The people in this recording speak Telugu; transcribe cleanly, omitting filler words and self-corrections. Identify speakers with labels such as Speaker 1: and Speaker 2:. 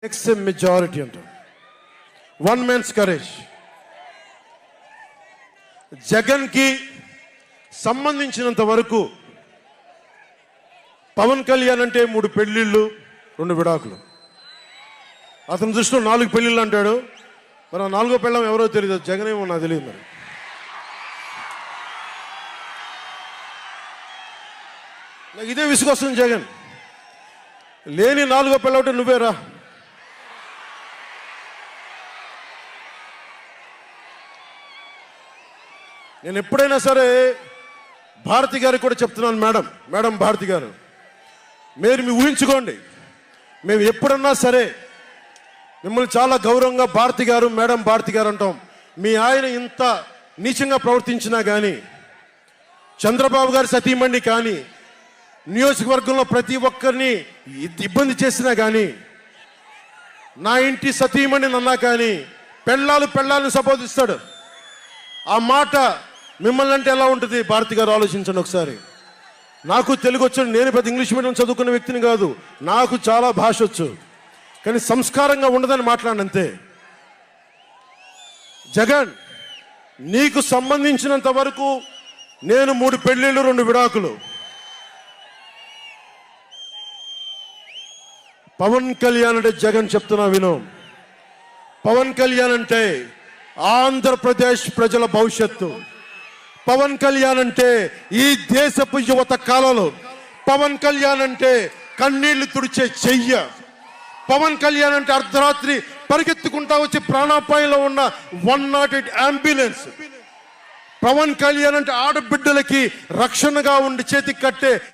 Speaker 1: Makes a majority అంట. One man's courage. జగన్ కి సంబంధించినంత వరకు పవన్ కళ్యాణ్ అంటే 3 పెళ్లిళ్ళు 2 విడాకులు. అతని దృష్టిలో 4 పెళ్లిళ్ళు అంటాడు. మరి 4వ పెళ్ళం ఎవరో తెలియదు, జగన్ ఏమో నాకు తెలియదు. మరి నాకు ఇదే విసుగొస్తుంది. జగన్ లేని 4వ పెళ్ళ ఒకటి నువ్వేరా. నేను ఎప్పుడైనా సరే భారతి గారికి కూడా చెప్తున్నాను, మేడం భారతి గారు, మీరు మీ ఊహించుకోండి, మేము ఎప్పుడన్నా సరే మిమ్మల్ని చాలా గౌరవంగా భారతి గారు, మేడం భారతి గారు అంటాం. మీ ఆయన ఇంత నీచంగా ప్రవర్తించినా కానీ, చంద్రబాబు గారి సతీమణి కానీ, నియోజకవర్గంలో ప్రతి ఒక్కరిని ఇబ్బంది చేసినా కానీ, నా ఇంటి సతీమణి అన్నా కానీ పెళ్ళాలను సంబోధిస్తాడు. ఆ మాట మిమ్మల్ని అంటే ఎలా ఉంటుంది భారతి గారు? ఆలోచించండి ఒకసారి. నాకు తెలుగు వచ్చు, నేను పెద్ద ఇంగ్లీష్ మీడియం చదువుకున్న వ్యక్తిని కాదు, నాకు చాలా భాష వచ్చు, కానీ సంస్కారంగా ఉండదని మాట్లాడినంతే. జగన్, నీకు సంబంధించినంత వరకు నేను 3 పెళ్లిళ్ళు 2 విడాకులు. పవన్ కళ్యాణ్ అంటే జగన్ చెప్తున్నా విను, పవన్ కళ్యాణ్ అంటే ఆంధ్రప్రదేశ్ ప్రజల భవిష్యత్తు. పవన్ కళ్యాణ్ అంటే ఈ దేశపు యువత కాలంలో, పవన్ కళ్యాణ్ అంటే కన్నీళ్లు తుడిచే చెయ్య, పవన్ కళ్యాణ్ అంటే అర్ధరాత్రి పరిగెత్తుకుంటా వచ్చి ప్రాణాపాయంలో ఉన్న 108 అంబులెన్స్, పవన్ కళ్యాణ్ అంటే ఆడబిడ్డలకి రక్షణగా ఉండి చేతికి కట్టే